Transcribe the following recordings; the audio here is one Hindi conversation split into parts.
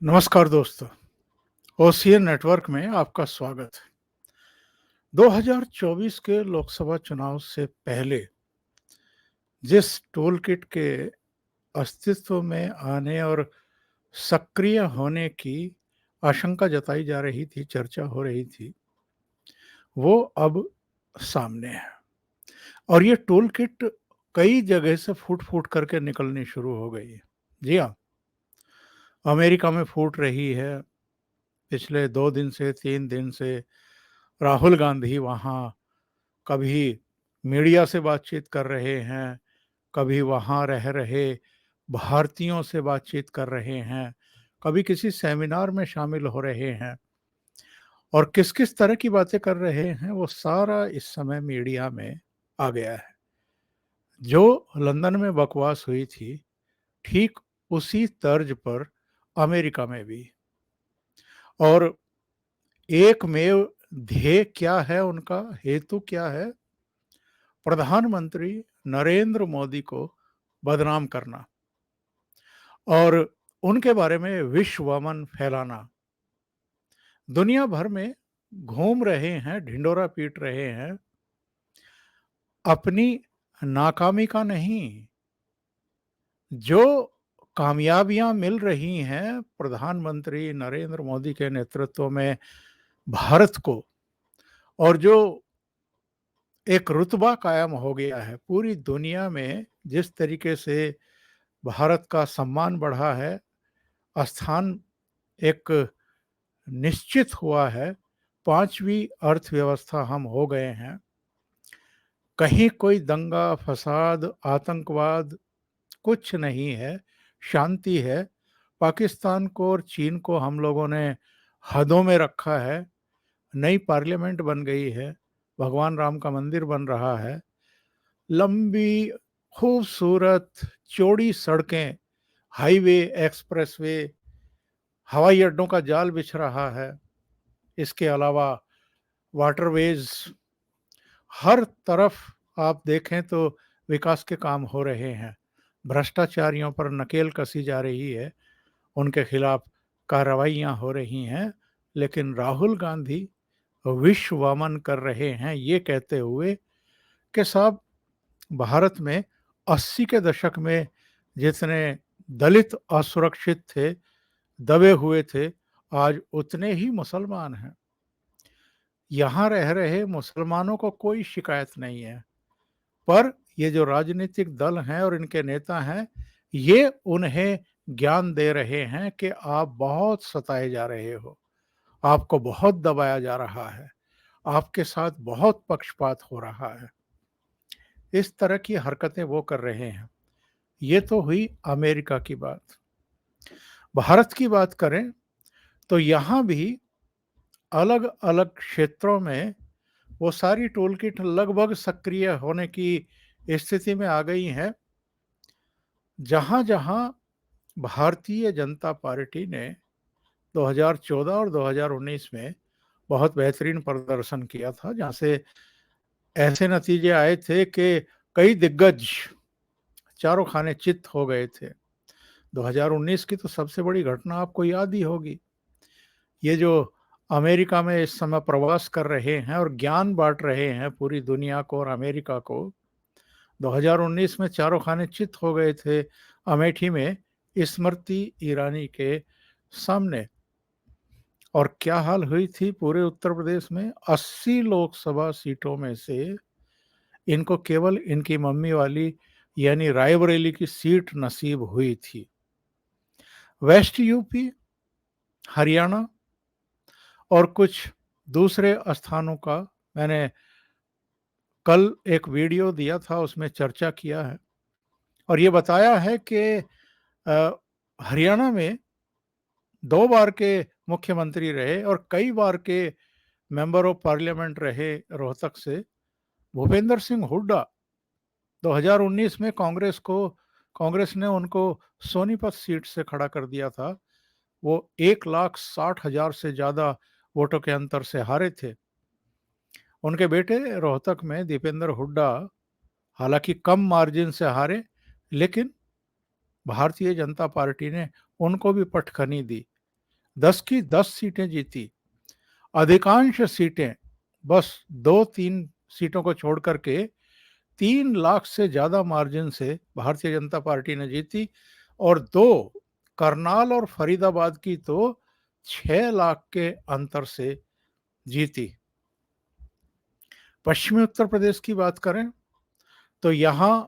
नमस्कार दोस्तों, ओशियन नेटवर्क में आपका स्वागत है। 2024 के लोकसभा चुनाव से पहले जिस टूल किट के अस्तित्व में आने और सक्रिय होने की आशंका जताई जा रही थी, चर्चा हो रही थी, वो अब सामने है। और ये टूल किट कई जगह से फूट-फूट करके निकलनी शुरू हो गई है। जी हाँ, अमेरिका में फूट रही है। पिछले 2 दिन से 3 दिन से राहुल गांधी वहाँ कभी मीडिया से बातचीत कर रहे हैं, कभी वहाँ रह रहे भारतीयों से बातचीत कर रहे हैं, कभी किसी सेमिनार में शामिल हो रहे हैं और किस-किस तरह की बातें कर रहे हैं, वो सारा इस समय मीडिया में आ गया है। जो लंदन में बकवास हुई थी, ठीक उसी तर्ज पर अमेरिका में भी। और एकमेव ध्येय क्या है उनका, हेतु क्या है? प्रधानमंत्री नरेंद्र मोदी को बदनाम करना और उनके बारे में विश्वमन फैलाना। दुनिया भर में घूम रहे हैं, ढिंढोरा पीट रहे हैं, अपनी नाकामी का नहीं, जो कामयाबियां मिल रही हैं प्रधानमंत्री नरेंद्र मोदी के नेतृत्व में भारत को, और जो एक रुतबा कायम हो गया है पूरी दुनिया में, जिस तरीके से भारत का सम्मान बढ़ा है, स्थान एक निश्चित हुआ है, 5वीं अर्थव्यवस्था हम हो गए हैं। कहीं कोई दंगा, फसाद, आतंकवाद कुछ नहीं है, शांति है। पाकिस्तान को और चीन को हम लोगों ने हदों में रखा है। नई पार्लियामेंट बन गई है, भगवान राम का मंदिर बन रहा है, लंबी, खूबसूरत, चौड़ी सड़कें, हाईवे, एक्सप्रेसवे, हवाई अड्डों का जाल बिछ रहा है। इसके अलावा वाटरवेज, हर तरफ आप देखें तो विकास के काम हो रहे हैं। भ्रष्टाचारियों पर नकेल कसी जा रही है, उनके खिलाफ कार्रवाइयां हो रही हैं, लेकिन राहुल गांधी विश्वमन कर रहे हैं ये कहते हुए कि साहब, भारत में 80 के दशक में जितने दलित असुरक्षित थे, दबे हुए थे, आज उतने ही मुसलमान हैं। यहाँ रह रहे मुसलमानों को कोई शिकायत नहीं है, पर ये जो राजनीतिक दल हैं और इनके नेता हैं, ये उन्हें ज्ञान दे रहे हैं कि आप बहुत सताए जा रहे हो, आपको बहुत दबाया जा रहा है, आपके साथ बहुत पक्षपात हो रहा है। इस तरह की हरकतें वो कर रहे हैं। ये तो हुई अमेरिका की बात। भारत की बात करें तो यहाँ भी अलग-अलग क्षेत्रों में वो सारी टूल किट लगभग सक्रिय होने की स्थिति में आ गई हैं। जहाँ-जहाँ भारतीय जनता पार्टी ने 2014 और 2019 में बहुत बेहतरीन प्रदर्शन किया था, जहाँ से ऐसे नतीजे आए थे कि कई दिग्गज चारों खाने चित्त हो गए थे। 2019 की तो सबसे बड़ी घटना आपको याद ही होगी। ये जो अमेरिका में इस समय प्रवास कर रहे हैं और ज्ञान बाँट रहे हैं पूरी दुनिया को और अमेरिका को, 2019 में चारों खाने चित्त हो गए थे अमेठी में स्मृति ईरानी के सामने। और क्या हाल हुई थी पूरे उत्तर प्रदेश में? 80 लोकसभा सीटों में से इनको केवल इनकी मम्मी वाली यानी रायबरेली की सीट नसीब हुई थी। वेस्ट यूपी, हरियाणा और कुछ दूसरे स्थानों का मैंने कल एक वीडियो दिया था, उसमें चर्चा किया है और ये बताया है कि हरियाणा में 2 बार के मुख्यमंत्री रहे और कई बार के मेंबर ऑफ पार्लियामेंट रहे रोहतक से भूपेंद्र सिंह हुड्डा। 2019 में कांग्रेस ने उनको सोनीपत सीट से खड़ा कर दिया था। वो 1,60,000 से ज़्यादा वोटों के अंतर से हारे थे। उनके बेटे रोहतक में दीपेंद्र हुड्डा हालांकि कम मार्जिन से हारे, लेकिन भारतीय जनता पार्टी ने उनको भी पटखनी दी। 10 की 10 सीटें जीती। अधिकांश सीटें बस 2-3 सीटों को छोड़ करके 3 लाख से ज्यादा मार्जिन से भारतीय जनता पार्टी ने जीती और 2 करनाल और फरीदाबाद की तो 6 लाख के अंतर से जीती। पश्चिमी उत्तर प्रदेश की बात करें तो यहां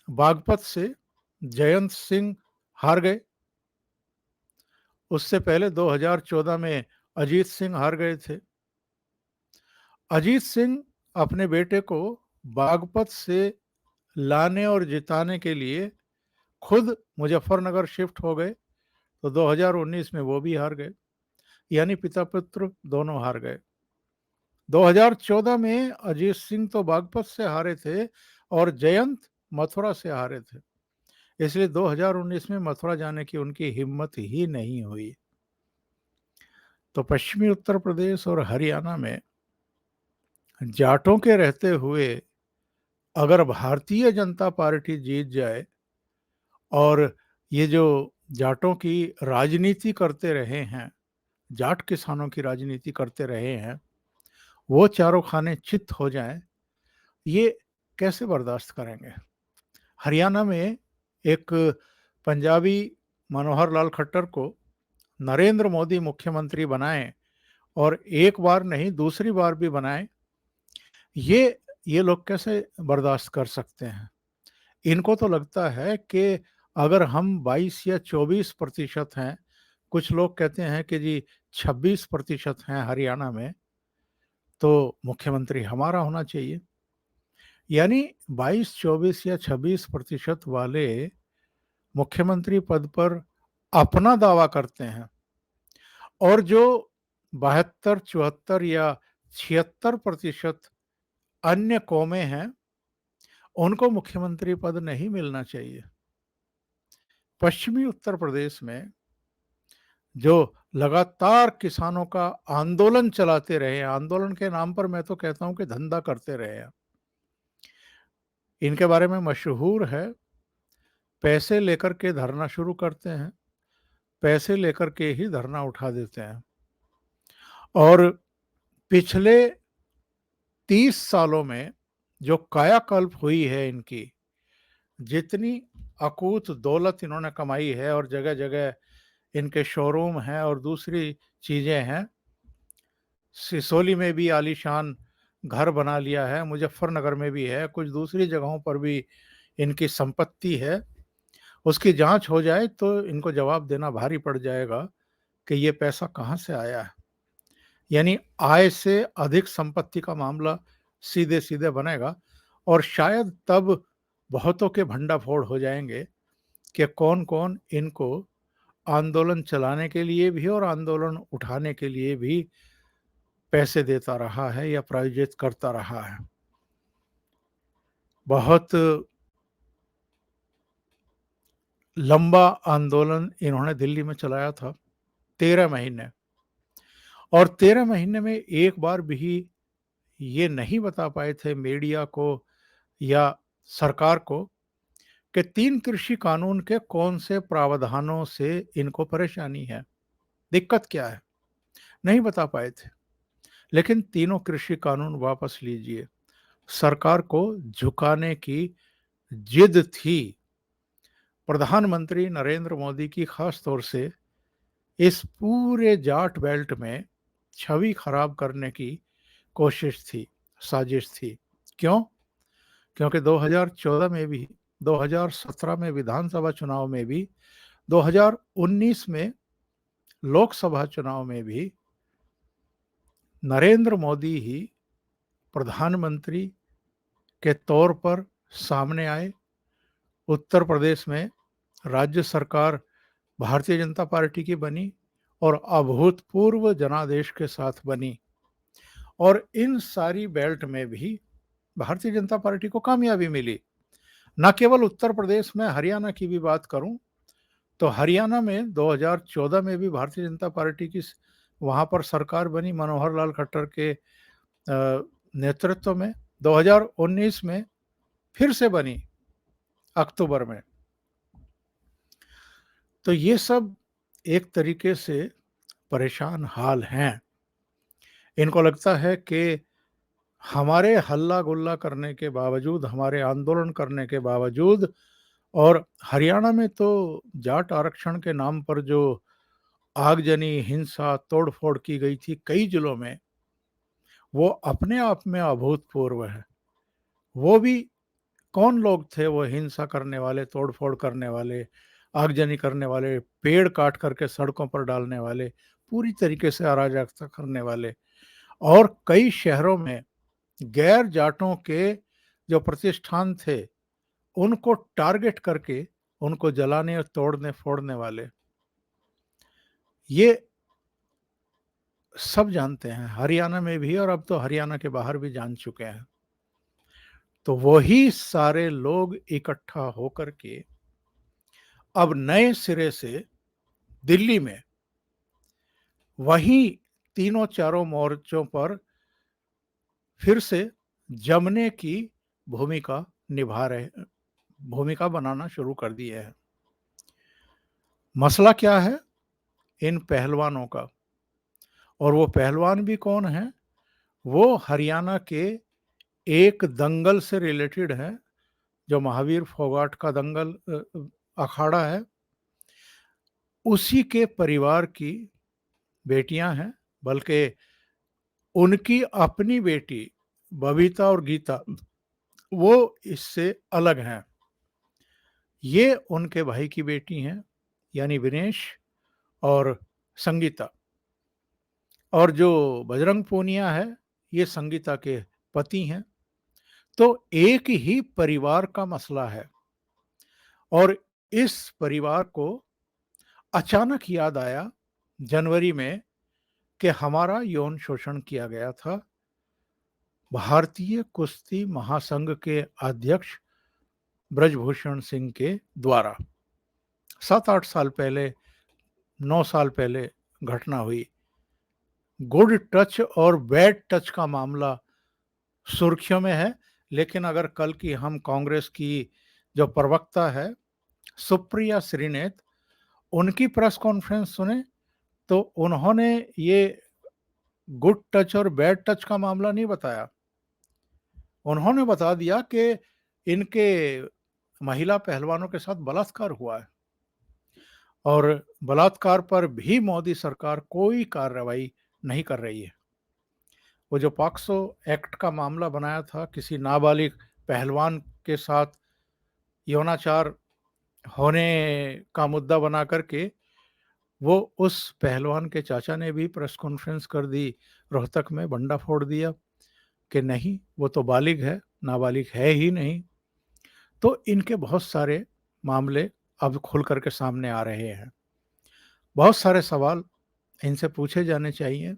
बागपत से जयंत सिंह हार गए। उससे पहले 2014 में अजीत सिंह हार गए थे। अजीत सिंह अपने बेटे को बागपत से लाने और जिताने के लिए खुद मुजफ्फरनगर शिफ्ट हो गए, तो 2019 में वो भी हार गए, यानी पिता पुत्र दोनों हार गए। 2014 में अजीत सिंह तो बागपत से हारे थे और जयंत मथुरा से हारे थे, इसलिए 2019 में मथुरा जाने की उनकी हिम्मत ही नहीं हुई। तो पश्चिमी उत्तर प्रदेश और हरियाणा में जाटों के रहते हुए अगर भारतीय जनता पार्टी जीत जाए और ये जो जाटों की राजनीति करते रहे हैं, जाट किसानों की राजनीति करते रहे हैं, वो चारों खाने चित्त हो जाएं, ये कैसे बर्दाश्त करेंगे। हरियाणा में एक पंजाबी मनोहर लाल खट्टर को नरेंद्र मोदी मुख्यमंत्री बनाए और एक बार नहीं दूसरी बार भी बनाए, ये लोग कैसे बर्दाश्त कर सकते हैं। इनको तो लगता है कि अगर हम 22 या 24% हैं, कुछ लोग कहते हैं कि जी 26% हैं हरियाणा में, तो मुख्यमंत्री हमारा होना चाहिए। यानी 22, 24 या 26% वाले मुख्यमंत्री पद पर अपना दावा करते हैं और जो 72, 74 या 76% अन्य कौमें हैं, उनको मुख्यमंत्री पद नहीं मिलना चाहिए। पश्चिमी उत्तर प्रदेश में जो लगातार किसानों का आंदोलन चलाते रहे, आंदोलन के नाम पर मैं तो कहता हूं कि धंधा करते रहे हैं, इनके बारे में मशहूर है, पैसे लेकर के धरना शुरू करते हैं, पैसे लेकर के ही धरना उठा देते हैं। और पिछले 30 सालों में जो कायाकल्प हुई है इनकी, जितनी अकूत दौलत इन्होंने कमाई है और जगह जगह इनके शोरूम हैं और दूसरी चीजें हैं, सिसोली में भी आलीशान घर बना लिया है, मुजफ्फरनगर में भी है, कुछ दूसरी जगहों पर भी इनकी संपत्ति है। उसकी जांच हो जाए तो इनको जवाब देना भारी पड़ जाएगा कि ये पैसा कहां से आया है। यानी आय से अधिक संपत्ति का मामला सीधे सीधे बनेगा और शायद तब बहुतों के भंडाफोड़ हो जाएंगे कि कौन कौन इनको आंदोलन चलाने के लिए भी और आंदोलन उठाने के लिए भी पैसे देता रहा है या प्रायोजित करता रहा है। बहुत लंबा आंदोलन इन्होंने दिल्ली में चलाया था, 13 महीने, और 13 महीने में एक बार भी ये नहीं बता पाए थे मीडिया को या सरकार को कि 3 कृषि कानून के कौन से प्रावधानों से इनको परेशानी है, दिक्कत क्या है, नहीं बता पाए थे। लेकिन तीनों कृषि कानून वापस लीजिए, सरकार को झुकाने की जिद थी प्रधानमंत्री नरेंद्र मोदी की, खास तौर से इस पूरे जाट बेल्ट में छवि खराब करने की कोशिश थी, साजिश थी। क्यों? क्योंकि 2014 में भी, 2017 में विधानसभा चुनाव में भी, 2019 में लोकसभा चुनाव में भी नरेंद्र मोदी ही प्रधानमंत्री के तौर पर सामने आए। उत्तर प्रदेश में राज्य सरकार भारतीय जनता पार्टी की बनी और अभूतपूर्व जनादेश के साथ बनी, और इन सारी बेल्ट में भी भारतीय जनता पार्टी को कामयाबी मिली। न केवल उत्तर प्रदेश में, हरियाणा की भी बात करूं तो हरियाणा में 2014 में भी भारतीय जनता पार्टी की वहां पर सरकार बनी मनोहर लाल खट्टर के नेतृत्व में। 2019 में फिर से बनी अक्टूबर में। तो ये सब एक तरीके से परेशान हाल हैं। इनको लगता है कि हमारे हल्ला-गुल्ला करने के बावजूद, हमारे आंदोलन करने के बावजूद और हरियाणा में तो जाट आरक्षण के नाम पर जो आगजनी, हिंसा, तोड़-फोड़ की गई थी कई जिलों में, वो अपने आप में अभूतपूर्व है। वो भी कौन लोग थे वो हिंसा करने वाले, तोड़-फोड़ करने वाले, आगजनी करने वाले, पेड़ काट कर के सड़कों पर डालने वाले, पूरी तरीके से अराजकता करने वाले और कई शहरों में गैर जाटों के जो प्रतिष्ठान थे, उनको टारगेट करके उनको जलाने और तोड़ने फोड़ने वाले। ये सब जानते हैं, हरियाणा में भी और अब तो हरियाणा के बाहर भी जान चुके हैं। तो वही सारे लोग इकट्ठा होकर के अब नए सिरे से दिल्ली में वही तीनों चारों मोर्चों पर फिर से जमने की भूमिका निभा रहे भूमिका बनाना शुरू कर दिए हैं। मसला क्या है? इन पहलवानों का। और वो पहलवान भी कौन है? वो हरियाणा के एक दंगल से रिलेटेड है, जो महावीर फोगाट का दंगल अखाड़ा है। उसी के परिवार की बेटियां हैं, बल्कि उनकी अपनी बेटी बबीता और गीता वो इससे अलग हैं। ये उनके भाई की बेटी हैं, यानी विनेश और संगीता। और जो बजरंग पूनिया है, ये संगीता के पति हैं। तो एक ही परिवार का मसला है और इस परिवार को अचानक याद आया जनवरी में कि हमारा यौन शोषण किया गया था भारतीय कुश्ती महासंघ के अध्यक्ष ब्रजभूषण सिंह के द्वारा। 7-8 साल पहले, 9 साल पहले घटना हुई। गुड टच और बैड टच का मामला सुर्खियों में है, लेकिन अगर कल की हम कांग्रेस की जो प्रवक्ता है सुप्रिया श्रीनेत, उनकी प्रेस कॉन्फ्रेंस सुने तो उन्होंने ये गुड टच और बैड टच का मामला नहीं बताया। उन्होंने बता दिया कि इनके महिला पहलवानों के साथ बलात्कार हुआ है और बलात्कार पर भी मोदी सरकार कोई कार्रवाई नहीं कर रही है। वो जो पॉक्सो एक्ट का मामला बनाया था किसी नाबालिग पहलवान के साथ यौनाचार होने का मुद्दा बना करके, वो उस पहलवान के चाचा ने भी प्रेस कॉन्फ्रेंस कर दी, रोहतक में बंडा फोड़ दिया कि नहीं वो तो बालिग है, नाबालिग है ही नहीं। तो इनके बहुत सारे मामले अब खुल करके सामने आ रहे हैं। बहुत सारे सवाल इनसे पूछे जाने चाहिए,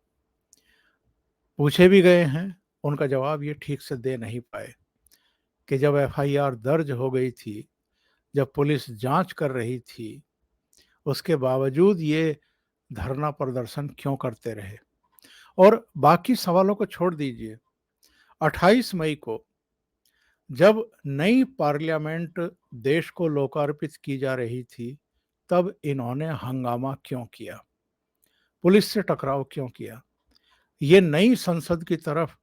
पूछे भी गए हैं, उनका जवाब ये ठीक से दे नहीं पाए कि जब एफआईआर दर्ज हो गई थी, जब पुलिस जांच कर रही थी, उसके बावजूद ये धरना प्रदर्शन क्यों करते रहे। और बाकी सवालों को छोड़ दीजिए, 28 मई को जब नई पार्लियामेंट देश को लोकार्पित की जा रही थी, तब इन्होंने हंगामा क्यों किया, पुलिस से टकराव क्यों किया, ये नई संसद की तरफ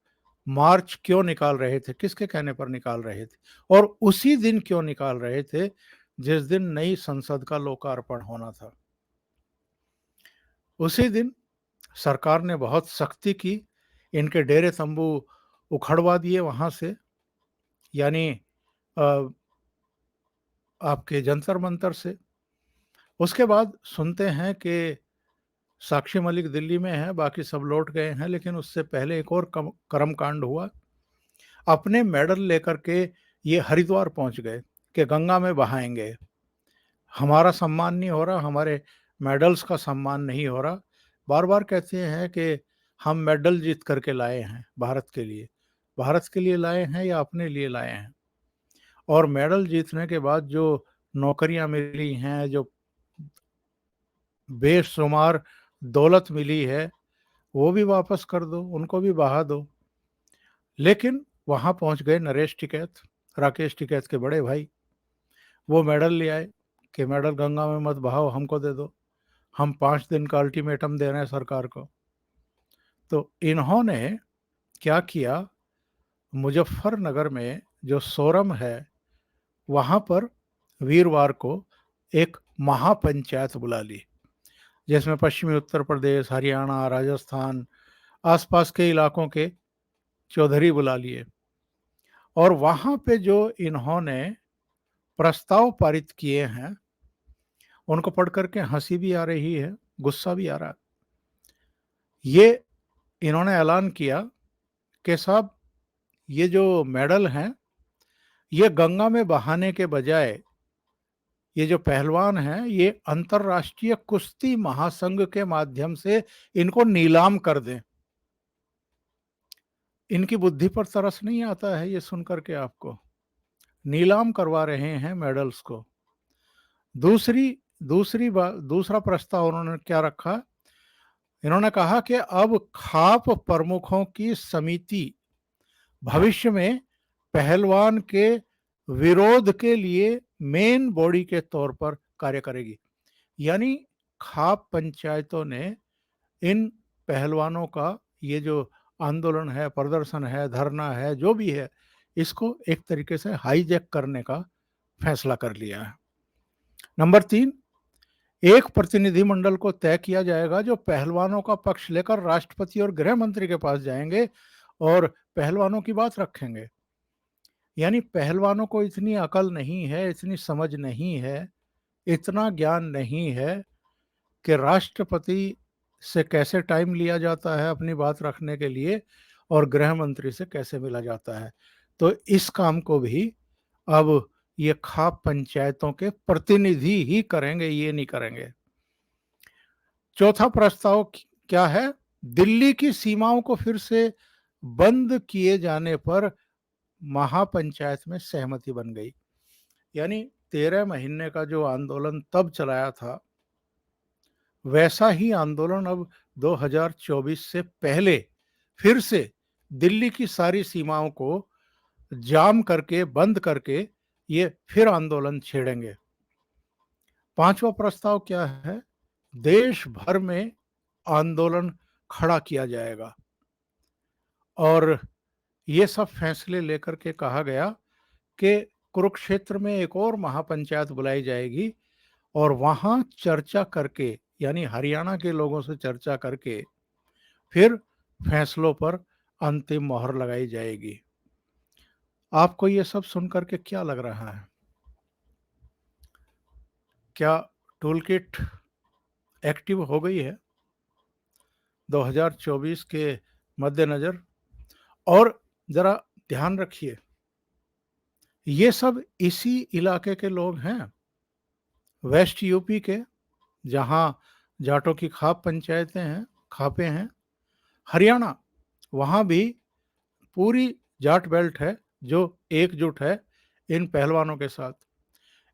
मार्च क्यों निकाल रहे थे, किसके कहने पर निकाल रहे थे, और उसी दिन क्यों निकाल रहे थे जिस दिन नई संसद का लोकार्पण होना था। उसी दिन सरकार ने बहुत सख्ती की, इनके डेरे तंबू उखड़वा दिए वहां से, यानी आपके जंतर मंतर से। उसके बाद सुनते हैं कि साक्षी मलिक दिल्ली में है, बाकी सब लौट गए हैं, लेकिन उससे पहले एक और कर्मकांड हुआ। अपने मेडल लेकर के ये हरिद्वार पहुंच गए कि गंगा में बहाएंगे, हमारा सम्मान नहीं हो रहा, हमारे मेडल्स का सम्मान नहीं हो रहा। बार बार कहते हैं कि हम मेडल जीत करके लाए हैं भारत के लिए लाए हैं या अपने लिए लाए हैं। और मेडल जीतने के बाद जो नौकरियां मिली हैं, जो बेशुमार दौलत मिली है, वो भी वापस कर दो, उनको भी बहा दो। लेकिन वहां पहुंच गए नरेश टिकैत, राकेश टिकैत के बड़े भाई। वो मेडल ले आए कि मेडल गंगा में मत बहाओ, हमको दे दो, हम 5 दिन का अल्टीमेटम दे रहे हैं सरकार को। तो इन्होंने क्या किया, मुजफ्फरनगर में जो सोरम है वहां पर वीरवार को एक महापंचायत बुला ली, जिसमें पश्चिमी उत्तर प्रदेश, हरियाणा, राजस्थान, आसपास के इलाकों के चौधरी बुला लिए। और वहां पे जो इन्होंने प्रस्ताव पारित किए हैं उनको पढ़ करके हंसी भी आ रही है, गुस्सा भी आ रहा है। ये इन्होंने ऐलान किया कि साहब ये जो मेडल हैं ये गंगा में बहाने के बजाय ये जो पहलवान हैं ये अंतर्राष्ट्रीय कुश्ती महासंघ के माध्यम से इनको नीलाम कर दें। इनकी बुद्धि पर तरस नहीं आता है ये सुनकर के आपको? नीलाम करवा रहे हैं मेडल्स को। दूसरा प्रस्ताव उन्होंने क्या रखा, इन्होंने कहा कि अब खाप प्रमुखों की समिति भविष्य में पहलवान के विरोध के लिए मेन बॉडी के तौर पर कार्य करेगी। यानी खाप पंचायतों ने इन पहलवानों का ये जो आंदोलन है, प्रदर्शन है, धरना है, जो भी है, इसको एक तरीके से हाईजैक करने का फैसला कर लिया है। नंबर 3, एक प्रतिनिधिमंडल को तय किया जाएगा जो पहलवानों का पक्ष लेकर राष्ट्रपति और गृह मंत्री के पास जाएंगे और पहलवानों की बात रखेंगे। यानी पहलवानों को इतनी अकल नहीं है, इतनी समझ नहीं है, इतना ज्ञान नहीं है कि राष्ट्रपति से कैसे टाइम लिया जाता है अपनी बात रखने के लिए और गृह मंत्री से कैसे मिला जाता है। तो इस काम को भी अब ये खाप पंचायतों के प्रतिनिधि ही करेंगे, ये नहीं करेंगे। चौथा प्रस्ताव क्या है, दिल्ली की सीमाओं को फिर से बंद किए जाने पर महापंचायत में सहमति बन गई। यानी 13 महीने का जो आंदोलन तब चलाया था वैसा ही आंदोलन अब 2024 से पहले फिर से दिल्ली की सारी सीमाओं को जाम करके, बंद करके ये फिर आंदोलन छेड़ेंगे। पांचवा प्रस्ताव क्या है, देश भर में आंदोलन खड़ा किया जाएगा और ये सब फैसले लेकर के कहा गया कि कुरुक्षेत्र में एक और महापंचायत बुलाई जाएगी और वहां चर्चा करके, यानी हरियाणा के लोगों से चर्चा करके फिर फैसलों पर अंतिम मोहर लगाई जाएगी। आपको ये सब सुनकर के क्या लग रहा है? क्या टूल किट एक्टिव हो गई है 2024 के मद्देनजर? और जरा ध्यान रखिए, ये सब इसी इलाके के लोग हैं, वेस्ट यूपी के, जहां जाटों की खाप पंचायतें हैं, खापें हैं। हरियाणा, वहां भी पूरी जाट बेल्ट है जो एकजुट है इन पहलवानों के साथ।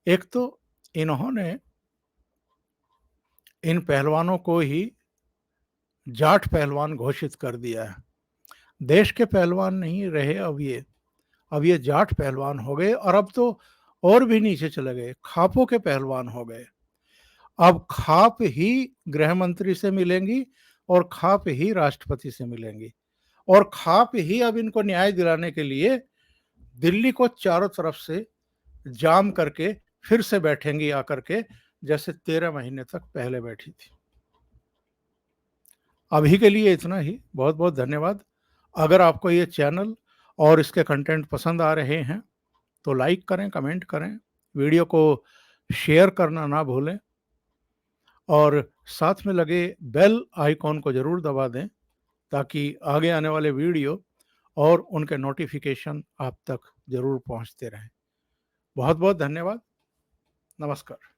एक तो इन्होंने इन पहलवानों को ही जाट पहलवान घोषित कर दिया है। देश के पहलवान नहीं रहे अब ये जाट पहलवान हो गए और अब तो और भी नीचे चले गए, खापों के पहलवान हो गए। अब खाप ही गृह मंत्री से मिलेंगी और खाप ही राष्ट्रपति से मिलेंगी और खाप ही अब इनको न्याय दिलाने के लिए दिल्ली को चारों तरफ से जाम करके फिर से बैठेंगी आकर के, जैसे 13 महीने तक पहले बैठी थी। अभी के लिए इतना ही। बहुत बहुत धन्यवाद। अगर आपको ये चैनल और इसके कंटेंट पसंद आ रहे हैं तो लाइक करें, कमेंट करें, वीडियो को शेयर करना ना भूलें और साथ में लगे बेल आइकॉन को ज़रूर दबा दें ताकि आगे आने वाले वीडियो और उनके नोटिफिकेशन आप तक ज़रूर पहुंचते रहें। बहुत बहुत धन्यवाद। नमस्कार।